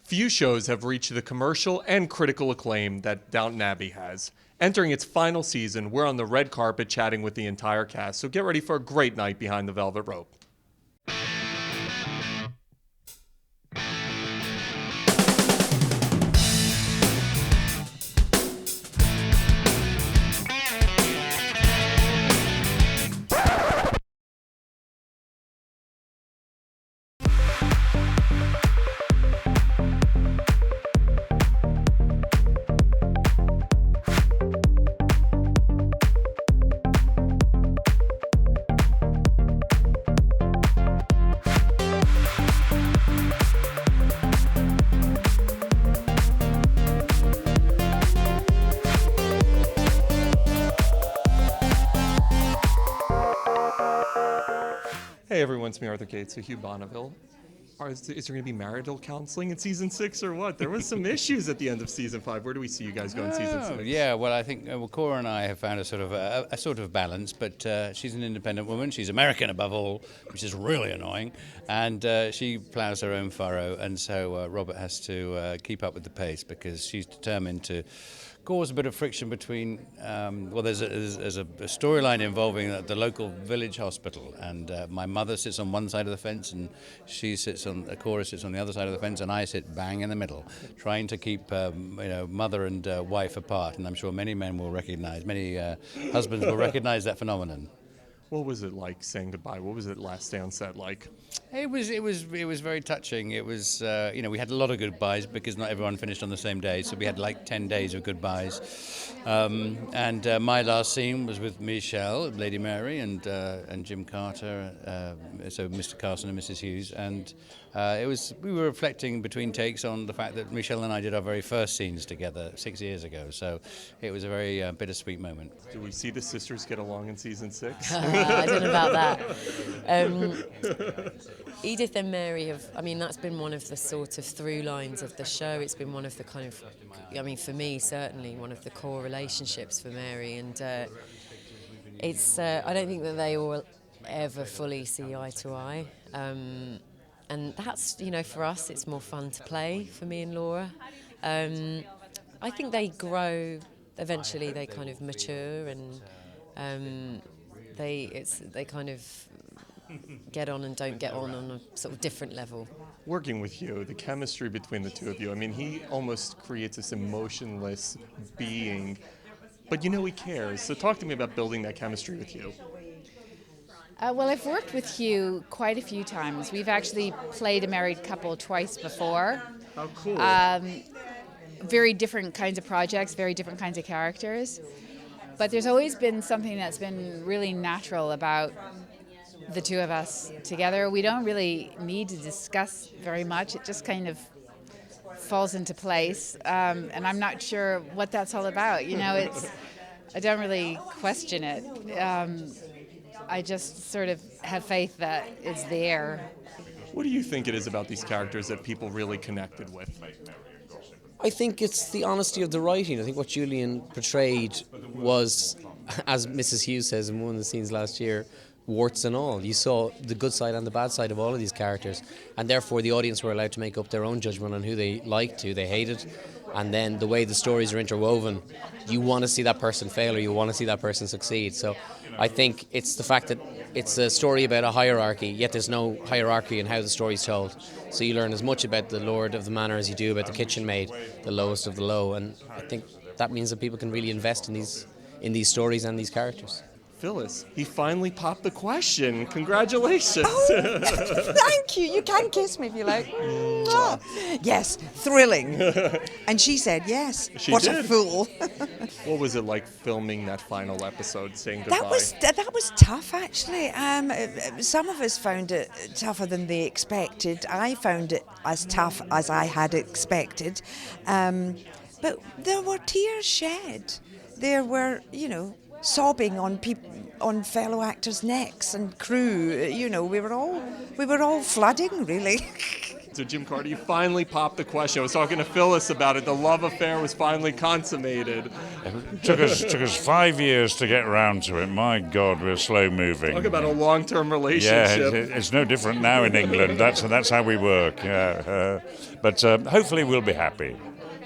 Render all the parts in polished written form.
Few shows have reached the commercial and critical acclaim that Downton Abbey has. Entering its final season, we're on the red carpet chatting with the entire cast, so get ready for a great night behind the velvet rope. Hey everyone, it's me, Arthur Kade, so Hugh Bonneville. Is there going to be marital counseling in season 6 or what? There was some issues at the end of season 5. Where do we see you guys go in season 6? Yeah, well, I think Cora and I have found a sort of balance, but she's an independent woman. She's American above all, which is really annoying, and she ploughs her own furrow, and so Robert has to keep up with the pace because she's determined to cause a bit of friction between, there's a storyline involving the local village hospital, and my mother sits on one side of the fence, and Cora sits on the other side of the fence, and I sit bang in the middle, trying to keep mother and wife apart, and I'm sure many men will recognize, many husbands will recognize that phenomenon. What was it like saying goodbye? What was it last day on set like? It was very touching. It was we had a lot of goodbyes because not everyone finished on the same day, so we had like 10 days of goodbyes. And my last scene was with Michelle, Lady Mary, and Jim Carter, so Mr. Carson and Mrs. Hughes, and we were reflecting between takes on the fact that Michelle and I did our very first scenes together 6 years ago. So it was a very bittersweet moment. Do we see the sisters get along in season 6? I don't know about that. Edith and Mary that's been one of the sort of through lines of the show. It's been one of the kind of, for me certainly, one of the core relationships for Mary. And it's, I don't think that they all ever fully see eye to eye. And that's, for us, it's more fun to play for me and Laura. I think they grow, eventually they kind of mature, and they kind of get on and don't get on a sort of different level. Working with Hugh, the chemistry between the two of you, he almost creates this emotionless being, but he cares. So talk to me about building that chemistry with Hugh. Well, I've worked with Hugh quite a few times. We've actually played a married couple twice before. How cool. Very different kinds of projects, very different kinds of characters. But there's always been something that's been really natural about the two of us together. We don't really need to discuss very much. It just kind of falls into place. And I'm not sure what that's all about. I don't really question it. I just sort of have faith that it's there. What do you think it is about these characters that people really connected with? I think it's the honesty of the writing. I think what Julian portrayed was, as Mrs. Hughes says in one of the scenes last year, warts and all. You saw the good side and the bad side of all of these characters, and therefore the audience were allowed to make up their own judgment on who they liked, who they hated, and then the way the stories are interwoven, you want to see that person fail or you want to see that person succeed. So I think it's the fact that it's a story about a hierarchy, yet there's no hierarchy in how the story's told. So you learn as much about the lord of the manor as you do about the kitchen maid, the lowest of the low, and I think that means that people can really invest in these stories and these characters. Phyllis, he finally popped the question. Congratulations. Oh, thank you. You can kiss me if you like. Mwah. Yes, thrilling. And she said yes. She did. A fool. What was it like filming that final episode, saying goodbye? That was tough, actually. Some of us found it tougher than they expected. I found it as tough as I had expected. But there were tears shed. There were, sobbing on fellow actors' necks and crew. We were all flooding, really. So Jim Carter, you finally popped the question. I was talking to Phyllis about it. The love affair was finally consummated. Took us 5 years to get around to it. My God, we're slow moving. Talk about a long-term Yeah, relationship. it's no different now in England. That's how we work. Yeah, but hopefully we'll be happy.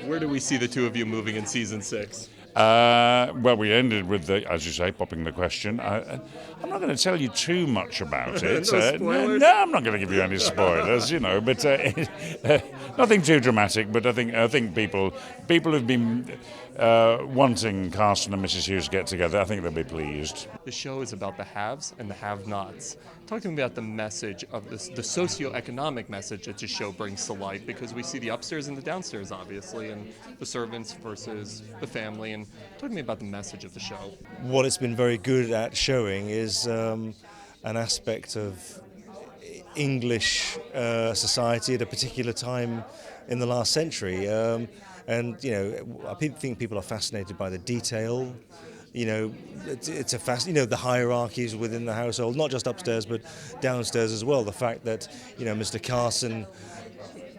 Where do we see the two of you moving in season 6? Well, we ended with as you say, popping the question. I'm not going to tell you too much about it. No spoilers? No, I'm not going to give you any spoilers, but nothing too dramatic. But I think people have been wanting Carson and Mrs. Hughes to get together. I think they'll be pleased. The show is about the haves and the have-nots. Talk to me about the message of this, the socioeconomic message that the show brings to light, because we see the upstairs and the downstairs, obviously, and the servants versus the family. And talk to me about the message of the show. What it's been very good at showing is an aspect of English society at a particular time in the last century. And I think people are fascinated by the detail. It's the hierarchies within the household, not just upstairs but downstairs as well. The fact that Mr. Carson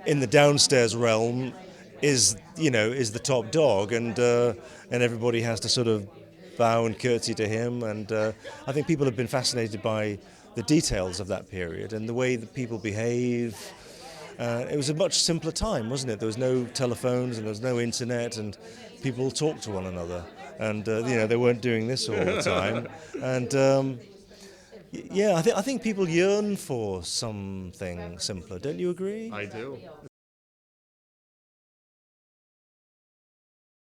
in the downstairs realm is the top dog, and everybody has to sort of bow and curtsy to him. And I think people have been fascinated by the details of that period and the way that people behave. It was a much simpler time, wasn't it? There was no telephones and there was no internet, and people talked to one another. And they weren't doing this all the time. And I think people yearn for something simpler. Don't you agree? I do.